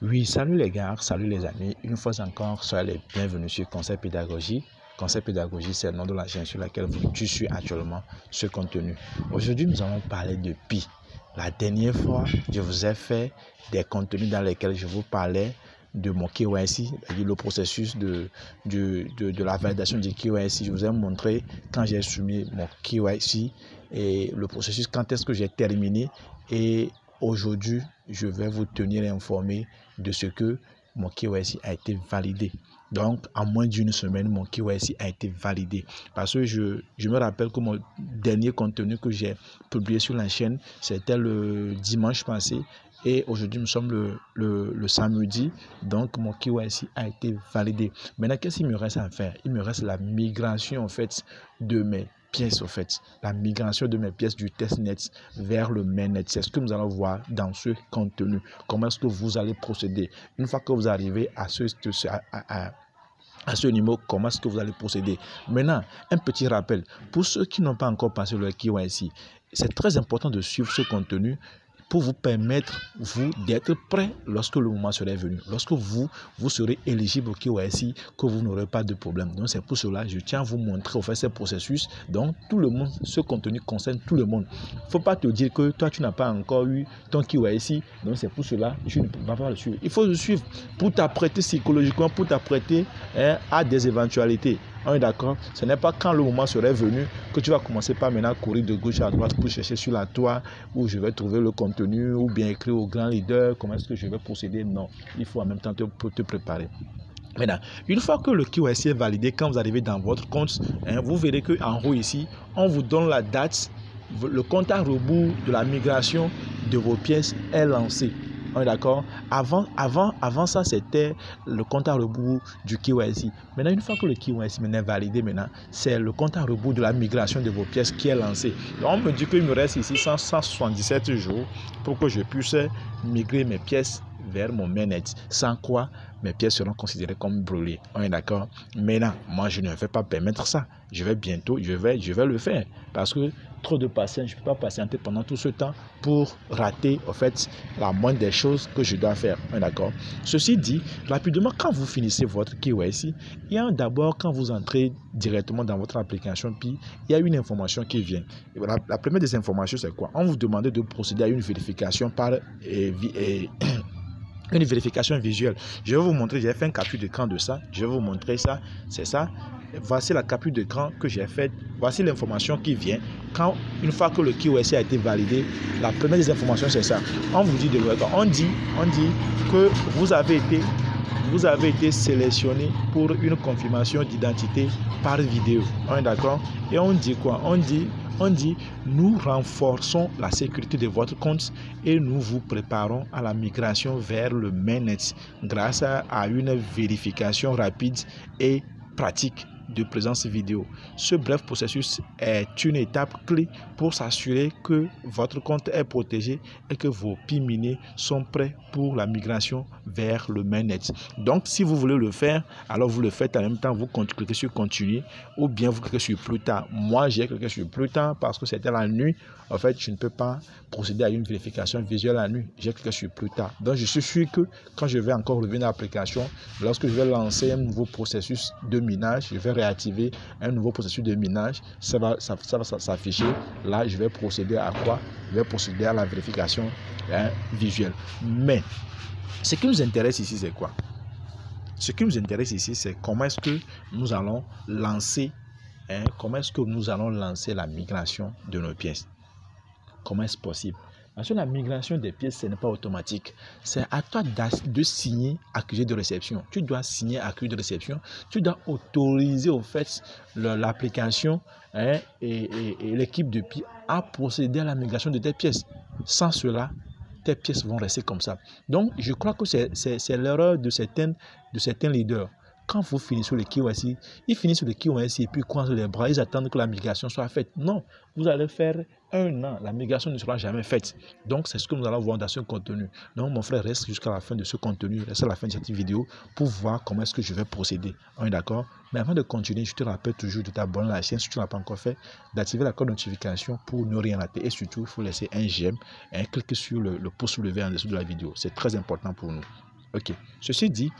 Oui, salut les gars, salut les amis. Une fois encore, soyez les bienvenus sur Conseil Pédagogie. Conseil Pédagogie, c'est le nom de la chaîne sur laquelle tu suis actuellement ce contenu. Aujourd'hui, nous allons parler de Pi. La dernière fois, je vous ai fait des contenus dans lesquels je vous parlais de mon KYC, c'est-à-dire le processus de la validation du KYC. Je vous ai montré quand j'ai soumis mon KYC et le processus, quand est-ce que j'ai terminé. Et aujourd'hui, je vais vous tenir informé de ce que mon KYC a été validé. Donc, en moins d'une semaine, mon KYC a été validé. Parce que je me rappelle que mon dernier contenu que j'ai publié sur la chaîne, c'était le dimanche passé. Et aujourd'hui, nous sommes le samedi. Donc, mon KYC a été validé. Maintenant, qu'est-ce qu'il me reste à faire? Il me reste la migration, en fait, de mes pièces, en fait. La migration de mes pièces du testnet vers le mainnet. C'est ce que nous allons voir dans ce contenu. Comment est-ce que vous allez procéder? Une fois que vous arrivez à ce niveau, comment est-ce que vous allez procéder? Maintenant, un petit rappel. Pour ceux qui n'ont pas encore passé le KYC, c'est très important de suivre ce contenu pour vous permettre, vous, d'être prêt lorsque le moment serait venu. Lorsque vous serez éligible au KYC, que vous n'aurez pas de problème. Donc, c'est pour cela que je tiens à vous montrer, au fait, ce processus. Donc, tout le monde, ce contenu concerne tout le monde. Il ne faut pas te dire que toi, tu n'as pas encore eu ton KYC. Donc, c'est pour cela que tu ne vas pas le suivre. Il faut le suivre pour t'apprêter psychologiquement, pour t'apprêter à des éventualités. On est d'accord? Ce n'est pas quand le moment serait venu que tu vas commencer par maintenant courir de gauche à droite pour chercher sur la toile où je vais trouver le contenu ou bien écrire au grand leader comment est-ce que je vais procéder. Non, il faut en même temps te préparer. Maintenant, une fois que le KYC est validé, quand vous arrivez dans votre compte, vous verrez qu'en haut ici, on vous donne la date, le compte à rebours de la migration de vos pièces est lancé. On est d'accord? Avant ça, c'était le compte à rebours du KYC. Maintenant, une fois que le KYC est validé, maintenant, c'est le compte à rebours de la migration de vos pièces qui est lancé. Donc, on me dit qu'il me reste ici 177 jours pour que je puisse migrer mes pièces vers mon mainnet. Sans quoi, mes pièces seront considérées comme brûlées. On est d'accord? Maintenant, moi, je ne vais pas permettre ça. Je vais le faire. Parce que trop de patience, je ne peux pas patienter pendant tout ce temps pour rater, en fait, la moindre des choses que je dois faire. On est d'accord? Ceci dit, rapidement, quand vous finissez votre KYC, il y a d'abord, quand vous entrez directement dans votre application Pi, il y a une information qui vient. La première des informations, c'est quoi? On vous demande de procéder à une vérification par une vérification visuelle. Je vais vous montrer, j'ai fait un capture d'écran de ça. Je vais vous montrer ça. C'est ça. Voici la capture d'écran que j'ai faite. Voici l'information qui vient. Une fois que le KYC a été validé, la première des informations, c'est ça. On vous dit on dit que vous avez été sélectionné pour une confirmation d'identité par vidéo. On est d'accord? Et on dit quoi? On dit, nous renforçons la sécurité de votre compte et nous vous préparons à la migration vers le mainnet grâce à une vérification rapide et pratique de présence vidéo. Ce bref processus est une étape clé pour s'assurer que votre compte est protégé et que vos Pi minés sont prêts pour la migration vers le mainnet. Donc, si vous voulez le faire, alors vous le faites en même temps, vous cliquez sur continuer ou bien vous cliquez sur plus tard. Moi, j'ai cliqué sur plus tard parce que c'était la nuit. En fait, je ne peux pas procéder à une vérification visuelle la nuit. J'ai cliqué sur plus tard. Donc, je suis sûr que quand je vais encore revenir dans l'application, lorsque je vais lancer un nouveau processus de minage, je vais réactiver un nouveau processus de minage, ça va s'afficher. Là, je vais procéder à quoi? Je vais procéder à la vérification visuelle. Mais, ce qui nous intéresse ici, c'est quoi? Ce qui nous intéresse ici, c'est comment est-ce que nous allons lancer la migration de nos pièces. Comment est-ce possible? Parce que la migration des pièces, ce n'est pas automatique. C'est à toi de signer accusé de réception. Tu dois signer accusé de réception. Tu dois autoriser au fait l'application et l'équipe de Pi à procéder à la migration de tes pièces. Sans cela, tes pièces vont rester comme ça. Donc, je crois que c'est l'erreur de certains leaders. Quand vous finissez le KYC, ils finissent le KYC et puis croisent les bras, ils attendent que la migration soit faite. Non, vous allez faire 1 an, la migration ne sera jamais faite. Donc, c'est ce que nous allons voir dans ce contenu. Donc, mon frère, reste jusqu'à la fin de ce contenu, reste à la fin de cette vidéo pour voir comment est-ce que je vais procéder. On est d'accord? Mais avant de continuer, je te rappelle toujours de t'abonner à la chaîne si tu ne l'as pas encore fait, d'activer la cloche de notification pour ne rien rater. Et surtout, il faut laisser un j'aime et cliquer sur le pouce levé en dessous de la vidéo. C'est très important pour nous. Ok. Ceci dit,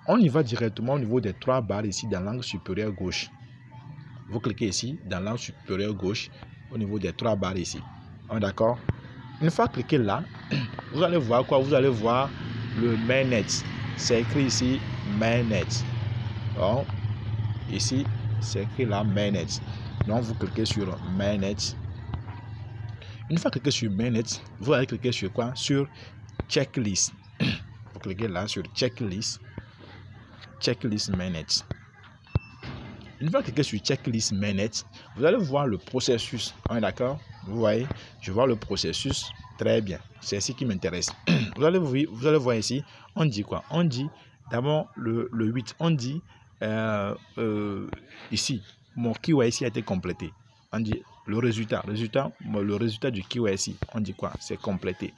on y va directement au niveau des 3 barres ici dans l'angle supérieur gauche. Vous cliquez ici dans l'angle supérieur gauche au niveau des 3 barres ici. D'accord? Une fois cliqué là, vous allez voir quoi? Vous allez voir le mainnet. C'est écrit ici mainnet. Donc, ici, c'est écrit là mainnet. Donc, vous cliquez sur mainnet. Une fois cliqué sur mainnet, vous allez cliquer sur quoi? Sur checklist. Vous cliquez là sur checklist. Checklist mainnet. Une fois cliqué sur checklist mainnet, vous allez voir le processus. On est d'accord? Vous voyez, je vois le processus. Très bien. C'est ce qui m'intéresse. Vous allez voir ici, on dit quoi? On dit d'abord le 8. On dit ici, mon KYC a été complété. On dit le résultat du KYC. On dit quoi? C'est complété.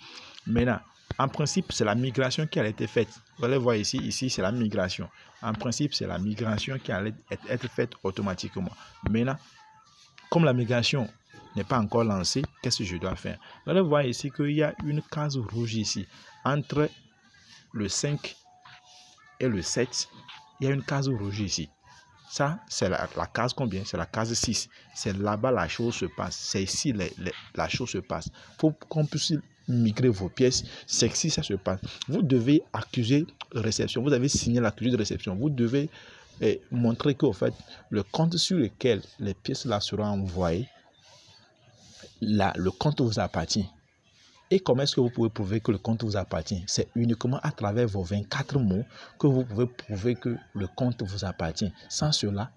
Maintenant, en principe, c'est la migration qui a été faite. Vous allez voir ici, c'est la migration. En principe, c'est la migration qui allait être faite automatiquement. Maintenant, comme la migration n'est pas encore lancée, qu'est-ce que je dois faire? Vous allez voir ici qu'il y a une case rouge ici. Entre le 5 et le 7, il y a une case rouge ici. Ça, c'est la case combien? C'est la case 6. C'est là-bas la chose se passe. C'est ici la chose se passe. Pour qu'on puisse migrer vos pièces, c'est ici ça se passe. Vous devez accuser réception. Vous avez signé l'accusé de réception. Vous devez montrer que, en fait, le compte sur lequel les pièces là seront envoyées, là, le compte vous appartient. Et comment est-ce que vous pouvez prouver que le compte vous appartient? C'est uniquement à travers vos 24 mots que vous pouvez prouver que le compte vous appartient. Sans cela,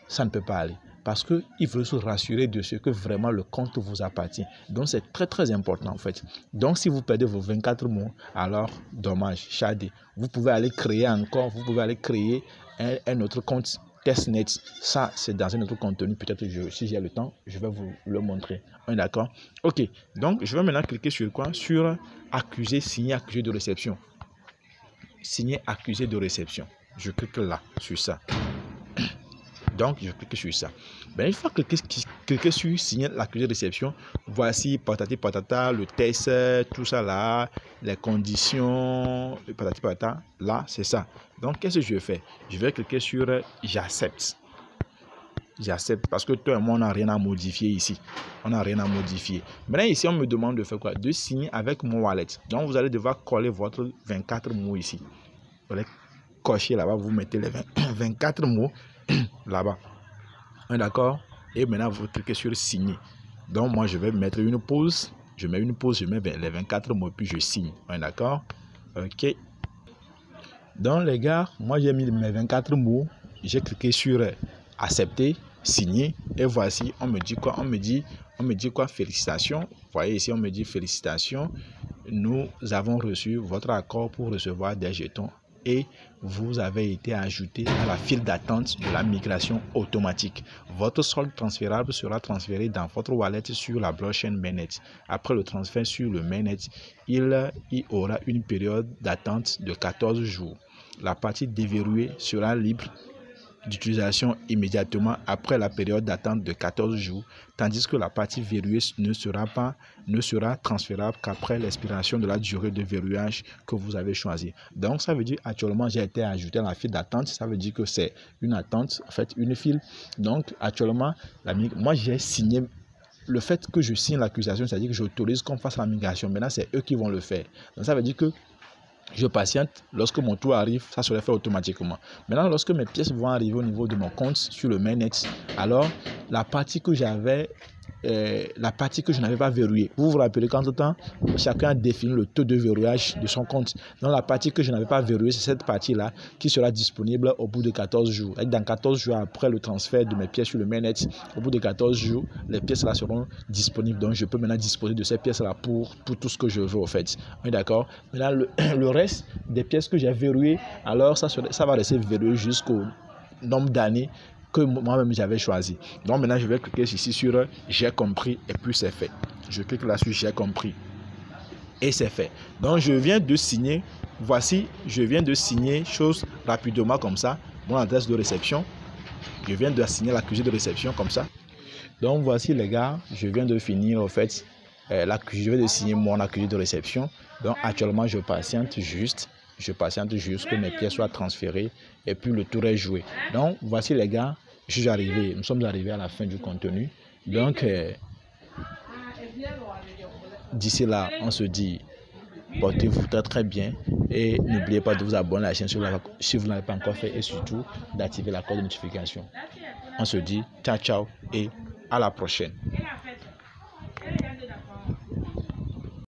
ça ne peut pas aller. Parce qu'il veut se rassurer de ce que vraiment le compte vous appartient. Donc, c'est très, très important en fait. Donc, si vous perdez vos 24 mots, alors, dommage, chadé. Vous pouvez aller créer encore, vous pouvez aller créer un autre compte testnet. Ça, c'est dans un autre contenu. Peut-être si j'ai le temps, je vais vous le montrer. D'accord? Ok. Donc, je vais maintenant cliquer sur quoi? Sur accusé, signer accusé de réception. Signer accusé de réception. Je clique là, sur ça. Donc, je clique sur ça. Ben, une fois cliquer sur signer l'accusé de réception, voici patati patata, le test, tout ça là, les conditions, patati patata, là, c'est ça. Donc, qu'est-ce que je fais? Je vais cliquer sur j'accepte. J'accepte parce que toi et moi, on n'a rien à modifier ici. On n'a rien à modifier. Maintenant, ici, on me demande de faire quoi? De signer avec mon wallet. Donc, vous allez devoir coller votre 24 mots ici. Vous allez cocher là-bas, vous mettez les 24 mots là-bas. D'accord? Et maintenant, vous cliquez sur signer. Donc, moi, je vais mettre une pause. Je mets une pause, je mets les 24 mots, puis je signe. D'accord? Ok. Donc, les gars, moi, j'ai mis mes 24 mots. J'ai cliqué sur accepter, signer. Et voici, on me dit quoi? On me dit quoi? Félicitations. Vous voyez ici, on me dit félicitations. Nous avons reçu votre accord pour recevoir des jetons. Et vous avez été ajouté à la file d'attente de la migration automatique. Votre solde transférable sera transféré dans votre wallet sur la blockchain mainnet. Après le transfert sur le mainnet, il y aura une période d'attente de 14 jours. La partie déverrouillée sera libre d'utilisation immédiatement après la période d'attente de 14 jours, tandis que la partie verrouillée ne sera transférable qu'après l'expiration de la durée de verrouillage que vous avez choisi. Donc, ça veut dire actuellement, j'ai été ajouté à la file d'attente. Ça veut dire que c'est une attente, en fait, une file. Donc, actuellement, moi, j'ai signé. Le fait que je signe l'accusation, c'est-à-dire que j'autorise qu'on fasse la migration. Maintenant, c'est eux qui vont le faire. Donc, ça veut dire que je patiente, lorsque mon tour arrive, ça sera fait automatiquement. Maintenant, lorsque mes pièces vont arriver au niveau de mon compte sur le mainnet, alors la partie que j'avais, je n'avais pas verrouillée. Vous vous rappelez qu'entre temps, chacun a défini le taux de verrouillage de son compte. Donc la partie que je n'avais pas verrouillée, c'est cette partie-là qui sera disponible au bout de 14 jours. Et dans 14 jours après le transfert de mes pièces sur le mainnet, au bout de 14 jours, les pièces là seront disponibles. Donc je peux maintenant disposer de ces pièces là pour tout ce que je veux au fait. Oui, d'accord. Maintenant le reste des pièces que j'ai verrouillées, alors ça va rester verrouillé jusqu'au nombre d'années que moi-même j'avais choisi. Donc maintenant je vais cliquer ici sur j'ai compris et puis c'est fait. Je clique là sur j'ai compris et c'est fait. Donc je viens de signer. Voici, je viens de signer chose rapidement comme ça. Mon adresse de réception. Je viens de signer l'accusé de réception comme ça. Donc voici les gars, je viens de finir en fait. Je viens de signer mon accusé de réception. Donc actuellement je patiente juste. je patiente jusqu'à ce que mes pièces soient transférées et puis le tour est joué. Donc, voici les gars, je suis arrivé, nous sommes arrivés à la fin du contenu. Donc, d'ici là, on se dit, portez-vous très très bien et n'oubliez pas de vous abonner à la chaîne si vous ne l'avez pas encore fait et surtout d'activer la cloche de notification. On se dit ciao ciao et à la prochaine.